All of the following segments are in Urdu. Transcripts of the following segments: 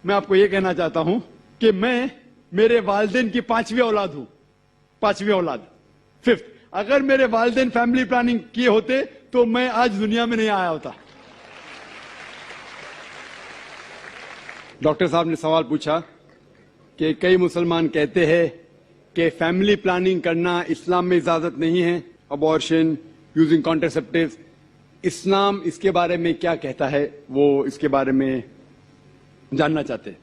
میں آپ کو یہ کہنا چاہتا ہوں کہ میں میرے والدین کی 5ویں اولاد ہوں. 5ویں اولاد, 5th. اگر میرے والدین فیملی پلاننگ کیے ہوتے تو میں آج دنیا میں نہیں آیا ہوتا. ڈاکٹر صاحب نے سوال پوچھا کہ کئی مسلمان کہتے ہیں کہ فیملی پلاننگ کرنا اسلام میں اجازت نہیں ہے, ابارشن, یوزنگ کانٹرسیپٹیوز. اسلام اس کے بارے میں کیا کہتا ہے, وہ اس کے بارے میں جاننا چاہتے ہیں.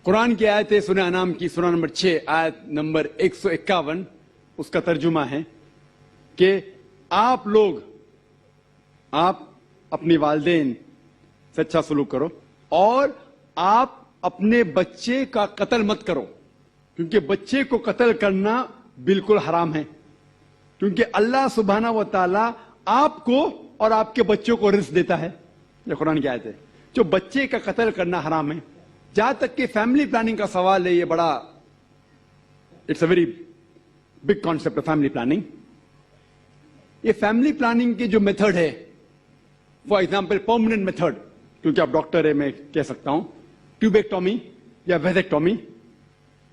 قرآن کی آیت ہے سورہ انعام کی سورہ نمبر 6 آیت نمبر 151. اس کا ترجمہ ہے کہ آپ اپنے والدین سے اچھا سلوک کرو اور آپ اپنے بچے کا قتل مت کرو, کیونکہ بچے کو قتل کرنا بالکل حرام ہے. کیونکہ اللہ سبحانہ و تعالی آپ کو اور آپ کے بچوں کو رزق دیتا ہے. یہ قرآن کی آیت ہے. جو بچے کا قتل کرنا حرام ہے. جہاں تک کہ فیملی پلاننگ کا سوال ہے, یہ بڑا it's a very big concept of family planning. یہ فیملی پلاننگ کے جو میتھڈ ہے, فار ایگزامپل پرماننٹ میتھڈ, کیونکہ آپ ڈاکٹر ہے میں کہہ سکتا ہوں, ٹیوبیکٹومی یا ویزیکٹومی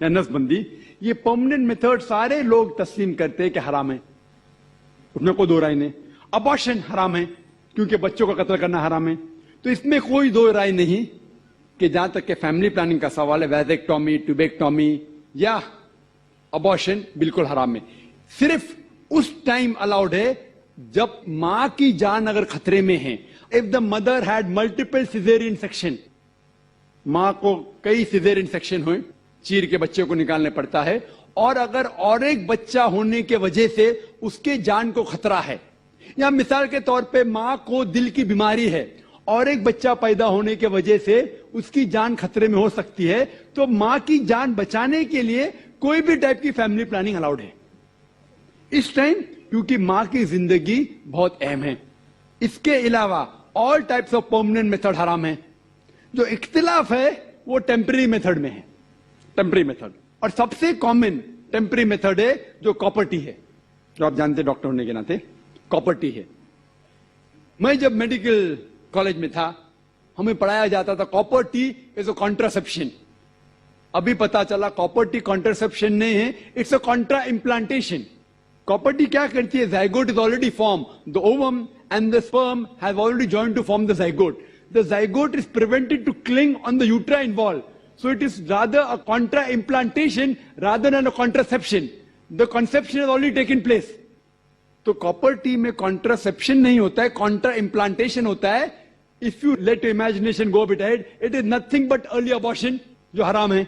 یا نس بندی, یہ پرماننٹ میتھڈ سارے لوگ تسلیم کرتے ہیں کہ حرام ہے, اس میں کوئی دو رائے نہیں. ابارشن حرام ہے کیونکہ بچوں کا قتل کرنا حرام ہے. تو اس میں کوئی دو رائے نہیں کہ جہاں تک کہ فیملی پلاننگ کا سوال ہے, ویزیکٹومی, ٹیوبیکٹومی یا ابارشن بالکل حرام ہے. صرف اس ٹائم الاؤڈ ہے جب ماں کی جان اگر خطرے میں ہے. If the mother had multiple cesarean section, ماں کو کئی سیزیرین سیکشن ہوئے, چیر کے بچے کو نکالنے پڑتا ہے, اور اگر اور ایک بچہ ہونے کے وجہ سے اس کے جان کو خطرہ ہے, یا مثال کے طور پہ ماں کو دل کی بیماری ہے اور ایک بچہ پیدا ہونے کے وجہ سے اس کی جان خطرے میں ہو سکتی ہے, تو ماں کی جان بچانے کے لیے کوئی بھی ٹائپ کی فیملی پلاننگ الاؤڈ ہے اس ٹائم, کیونکہ ماں کی زندگی بہت اہم ہے. اس کے علاوہ all types of permanent method حرام ہے. جو اختلاف ہے وہ ٹیمپرری میتھڈ میں ہے, ٹیمپرری میتھڈ. اور سب سے کامن ٹیمپرری میتھڈ ہے جو کاپرٹی ہے, جو آپ جانتے ڈاکٹر ہونے کے ناطے کاپرٹی ہے. میں جب میڈیکل کالج میں تھا ہمیں پڑھایا جاتا تھا کاپرٹی از اے کانٹراسیپشن. ابھی پتا چلا کاپرٹی کانٹراسیپشن نہیں ہے, اٹس اے کانٹرا امپلانٹیشن. کاپرٹی کیا کرتی ہے, zygote is already form, the ovum and the sperm have already joined to form the zygote. The zygote is prevented to cling on the uterine wall. So it is rather a contra-implantation rather than a contraception. The conception has already taken place. تو کاپرٹی میں contraception نہیں ہوتا ہے, contra-implantation ہوتا ہے. If you let your imagination go a bit ahead, it is nothing but early abortion, جو حرام ہے.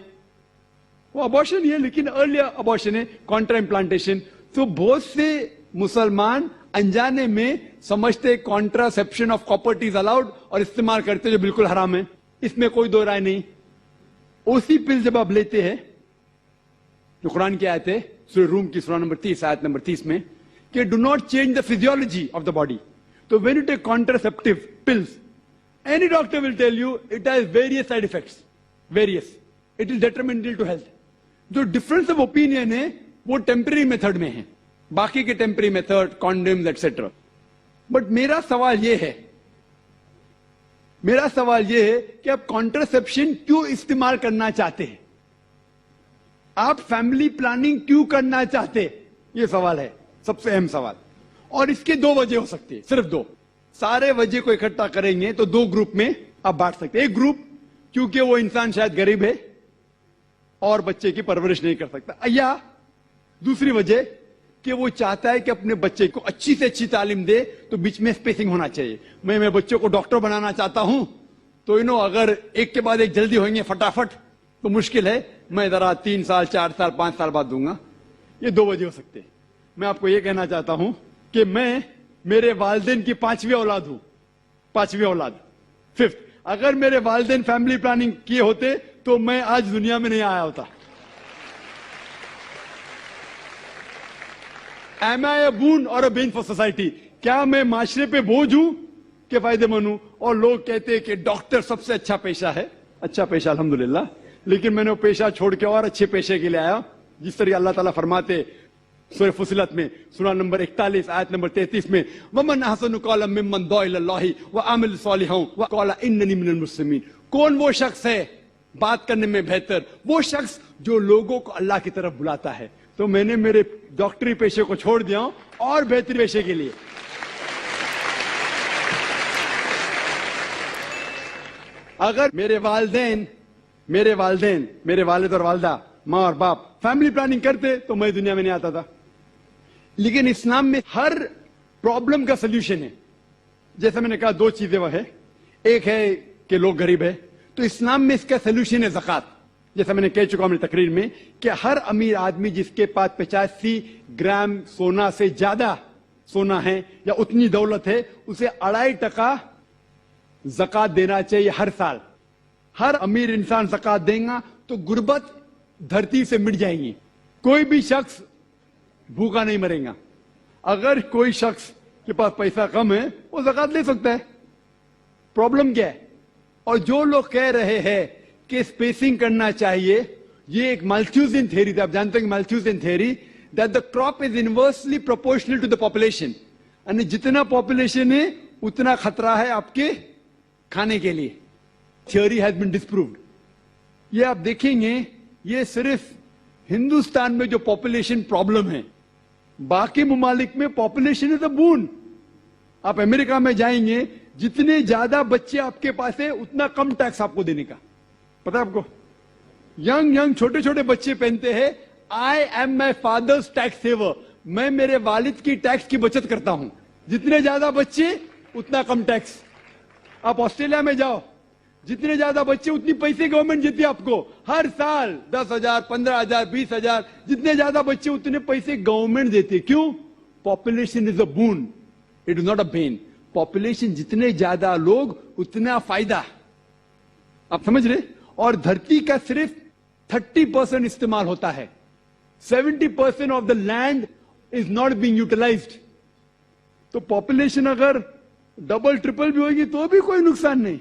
وہ abortion ہی ہے لیکن early abortion ہے, contra-implantation. تو بہت سے مسلمان انجانے میں سمجھتے کانٹراسیپشن آف پراپرٹیز الاؤڈ اور استعمال کرتے جو بالکل حرام ہے. اس میں کوئی دو رائے نہیں. اسی پل جب آپ لیتے ہیں جو قرآن کی آیت ہے سورہ روم کی سورہ نمبر 30 آیت نمبر 30 میں کہ do not change the physiology of the body. تو when you take contraceptive pills, any doctor will tell you it has various side effects, various, it is detrimental to health. جو ڈفرنس آف اوپینین ہے وہ ٹیمپرری میتھڈ میں ہے, باقی کے temporary method condoms etcetera. But میرا سوال یہ ہے کہ آپ کانٹرسیپشن کیوں استعمال کرنا چاہتے ہیں, آپ فیملی پلاننگ کیوں کرنا چاہتے, یہ سوال ہے سب سے اہم سوال. اور اس کے دو وجہ ہو سکتی ہے, صرف دو. سارے وجہ کو اکٹھا کریں گے تو دو گروپ میں آپ بانٹ سکتے ہیں. ایک گروپ کیونکہ وہ انسان شاید غریب ہے اور بچے کی پرورش نہیں کر سکتا, یا دوسری وجہ کہ وہ چاہتا ہے کہ اپنے بچے کو اچھی سے اچھی تعلیم دے, تو بیچ میں اسپیسنگ ہونا چاہیے. میں بچوں کو ڈاکٹر بنانا چاہتا ہوں تو اگر ایک کے بعد ایک جلدی ہوئیں گے فٹافٹ تو مشکل ہے, میں ذرا 3 سال 4 سال 5 سال بعد دوں گا. یہ دو وجہ ہو سکتے ہیں. میں آپ کو یہ کہنا چاہتا ہوں کہ میں میرے والدین کی 5ویں اولاد ہوں, 5ویں اولاد, 5th. اگر میرے والدین فیملی پلاننگ کیے ہوتے تو میں آج دنیا میں نہیں آیا ہوتا. Am I a boon or a bane for society? کیا میں معاشرے پہ بوجھ ہوں کہ فائدے مند ہوں؟ اور لوگ کہتے ہیں کہ ڈاکٹر سب سے اچھا پیشہ ہے. اچھا پیشہ الحمدللہ, لیکن میں نے وہ پیشہ چھوڑ کے اور اچھے پیشے کے لیے آیا. جس طرح اللہ تعالیٰ فرماتے سورہ فصلت میں سورہ نمبر 41 آیت نمبر 33 میں ومن احسن قولا ممن دعا الی اللہ وعمل صالحا وقال اننی من المسلمین. کون وہ شخص ہے بات کرنے میں بہتر؟ وہ شخص جو لوگوں کو اللہ کی طرف بلاتا ہے. تو میں نے میرے ڈاکٹری پیشے کو چھوڑ دیا ہوں اور بہتری پیشے کے لیے. اگر میرے والدین میرے والد اور والدہ ماں اور باپ فیملی پلاننگ کرتے تو میں دنیا میں نہیں آتا تھا. لیکن اسلام میں ہر پرابلم کا سلوشن ہے. جیسے میں نے کہا 2 چیزیں وہ ہے. ایک ہے کہ لوگ غریب ہے تو اسلام میں اس کا سلوشن ہے زکوٰۃ. جیسا میں نے کہہ چکا ہوں اپنی تقریر میں کہ ہر امیر آدمی جس کے پاس 85 گرام سونا سے زیادہ سونا ہے یا اتنی دولت ہے اسے 2.5% زکوٰۃ دینا چاہیے ہر سال. ہر امیر انسان زکوٰۃ دے گا تو غربت دھرتی سے مٹ جائیں گی. کوئی بھی شخص بھوکا نہیں مرے گا. اگر کوئی شخص کے پاس پیسہ کم ہے وہ زکوٰۃ لے سکتا ہے. پرابلم کیا ہے؟ اور جو لوگ کہہ رہے ہیں کہ اسپیسنگ کرنا چاہیے, یہ ایک مالتھیوزین تھیوری تھی. آپ جانتے ہیں کہ مالتھیوزین theory that the crop is inversely proportional to the population. یعنی جتنا پاپولیشن ہے اتنا خطرہ ہے آپ کے کھانے کے لیے. Theory has been disproved. یہ آپ دیکھیں گے یہ صرف ہندوستان میں جو پاپولیشن پرابلم ہے, باقی ممالک میں پاپولیشن از اے بون. آپ امریکہ میں جائیں گے جتنے زیادہ بچے آپ کے پاس ہے اتنا کم ٹیکس آپ کو دینے کا. پتا آپ کو ینگ چھوٹے چھوٹے بچے پہنتے ہیں I am my father's tax saver. میں میرے والد کی ٹیکس کی بچت کرتا ہوں. جتنے زیادہ بچے اتنا کم ٹیکس. آپ آسٹریلیا میں جاؤ, جتنے زیادہ بچے اتنی پیسے گورنمنٹ دیتی ہے آپ کو ہر سال. 10,000 15,000 20,000 جتنے زیادہ بچے اتنے پیسے گورنمنٹ دیتی ہے. کیوں؟ Population is a bone, it is not a been. Population جتنے زیادہ لوگ اتنا فائدہ. آپ سمجھ رہے؟ اور دھرتی کا صرف 30% استعمال ہوتا ہے. 70% of the land is not being utilised. تو پاپولیشن اگر ڈبل ٹرپل بھی ہوگی تو بھی کوئی نقصان نہیں.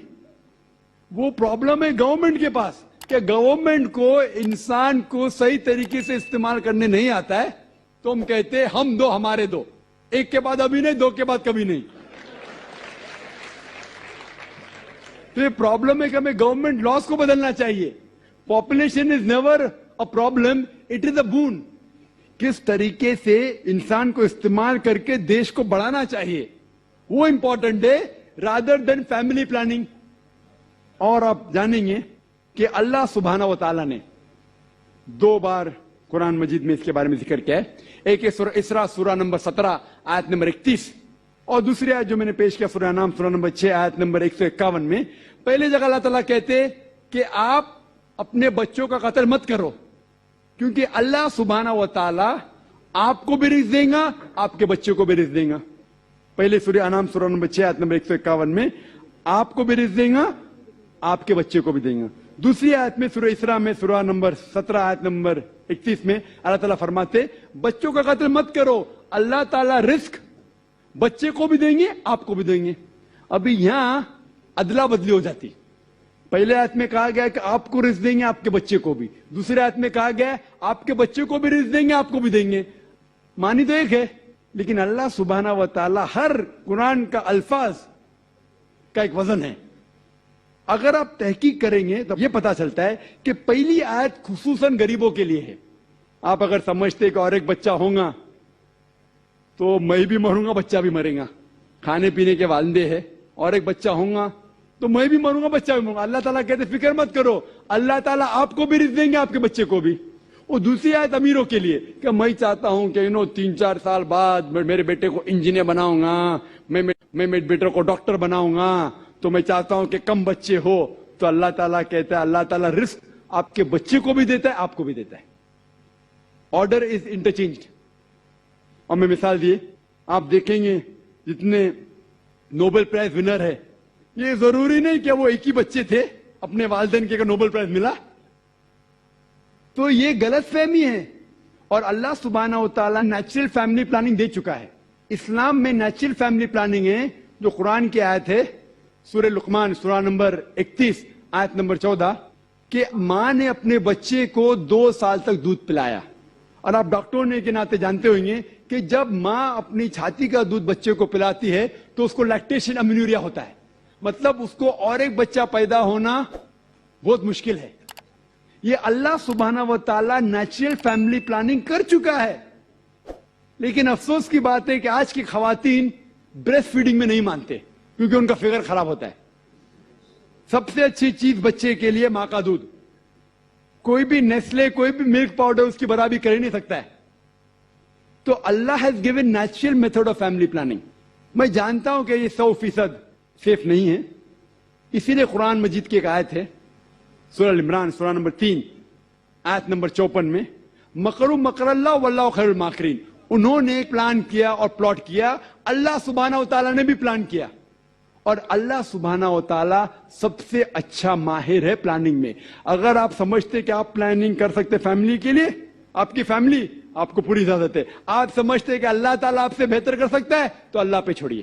وہ پرابلم ہے گورنمنٹ کے پاس کہ گورنمنٹ کو انسان کو صحیح طریقے سے استعمال کرنے نہیں آتا ہے. تو ہم کہتے ہیں ہم دو ہمارے دو, ایک کے بعد ابھی نہیں, 2 کے بعد کبھی نہیں. تو یہ پرابلم ہے کہ ہمیں گورنمنٹ لاس کو بدلنا چاہیے. Population is never a problem, it is a bone. کس طریقے سے انسان کو استعمال کر کے دیش کو بڑھانا چاہیے وہ امپورٹنٹ ہے رادر دین فیملی پلاننگ. اور آپ جانیں گے کہ اللہ سبحانہ و تعالیٰ نے 2 بار قرآن مجید میں اس کے بارے میں ذکر کیا ہے. ایک ہے سورہ اسراء سورہ نمبر 17 آیت نمبر 31, اور دوسری آیت جو میں نے پیش کیا سورہ انعام سورہ نمبر 6 آیت نمبر 151 میں. پہلے جگہ اللہ تعالیٰ کہتے کہ آپ اپنے بچوں کا قتل مت کرو کیونکہ اللہ سبحانہ و تعالیٰ آپ کو بھی رزق دے گا, آپ کے بچوں کو بھی رزق دے گا. پہلے سورہ انعام سورہ نمبر 6 آیت نمبر 151 میں آپ کو بھی رزق دے گا, آپ کے بچے کو بھی دیں گا. دوسری آیت میں سورہ اسراء میں سورہ نمبر 17 آیت نمبر 31 میں اللہ تعالیٰ فرماتے بچوں کا قتل مت کرو, اللہ تعالیٰ رزق بچے کو بھی دیں گے آپ کو بھی دیں گے. ابھی یہاں ادلا بدلی ہو جاتی. پہلے آیت میں کہا گیا کہ آپ کو رزق دیں گے آپ کے بچے کو بھی, دوسری آیت میں کہا گیا آپ کے بچے کو بھی رزق دیں گے آپ کو بھی دیں گے. معنی تو ایک ہے لیکن اللہ سبحانہ و تعالیٰ ہر قرآن کا الفاظ کا ایک وزن ہے. اگر آپ تحقیق کریں گے تو یہ پتا چلتا ہے کہ پہلی آیت خصوصاً غریبوں کے لیے ہے. آپ اگر سمجھتے کہ اور ایک بچہ ہوگا تو میں بھی مروں گا بچہ بھی مرے گا, کھانے پینے کے والدے ہیں, اور ایک بچہ ہوگا تو میں بھی مروں گا بچہ بھی مروں گا. اللہ تعالیٰ کہتے فکر مت کرو, اللہ تعالیٰ آپ کو بھی رزق دیں گے آپ کے بچے کو بھی. وہ دوسری آیت امیروں کے لیے کہ میں چاہتا ہوں کہ 3-4 سال بعد میرے بیٹے کو انجینئر بناؤں گا, میں میرے بیٹے کو ڈاکٹر بناؤں گا, تو میں چاہتا ہوں کہ کم بچے ہو. تو اللہ تعالیٰ کہتا ہے اللہ تعالیٰ رزق آپ کے بچے کو بھی دیتا ہے آپ کو بھی دیتا ہے. Order is انٹرچینجڈ. اور میں مثال دیے آپ دیکھیں گے جتنے نوبل پرائز ونر ہے یہ ضروری نہیں کہ وہ ایک ہی بچے تھے اپنے والدین کے نوبل پرائز ملا. تو یہ غلط فہمی ہے. اور اللہ سبحانہ و تعالیٰ نیچرل فیملی پلاننگ دے چکا ہے. اسلام میں نیچرل فیملی پلاننگ ہے جو قرآن کی آیت ہے سورہ لقمان سورہ نمبر 31 آیت نمبر 14 کہ ماں نے اپنے بچے کو 2 سال تک دودھ پلایا. اور آپ ڈاکٹروں نے کے ناطے جانتے ہوئیں گے کہ جب ماں اپنی چھاتی کا دودھ بچے کو پلاتی ہے تو اس کو لیکٹیشن امینوریا ہوتا ہے، مطلب اس کو اور ایک بچہ پیدا ہونا بہت مشکل ہے. یہ اللہ سبحانہ و تعالیٰ نیچرل فیملی پلاننگ کر چکا ہے. لیکن افسوس کی بات ہے کہ آج کی خواتین بریسٹ فیڈنگ میں نہیں مانتے کیونکہ ان کا فگر خراب ہوتا ہے. سب سے اچھی چیز بچے کے لیے ماں کا دودھ. کوئی بھی نیسلے، کوئی بھی ملک پاؤڈر اس کی برابری کر ہی نہیں سکتا ہے. تو Allah has given natural method of family planning. میں جانتا ہوں کہ یہ 100% سیف نہیں ہے، اسی لیے قرآن مجید کی ایک آیت ہے سورہ عمران سورہ نمبر 3 آیت نمبر 54 میں، مکروا مکر اللہ واللہ خیر الماکرین. انہوں نے پلان کیا اور پلاٹ کیا، اللہ سبحانہ و تعالیٰ نے بھی پلان کیا، اور اللہ سبحانہ و تعالیٰ سب سے اچھا ماہر ہے پلاننگ میں. اگر آپ سمجھتے کہ آپ پلاننگ کر سکتے فیملی کے لیے، آپ کی فیملی، آپ کو پوری اجازت ہے. آپ سمجھتے کہ اللہ تعالیٰ آپ سے بہتر کر سکتا ہے تو اللہ پہ چھوڑیے.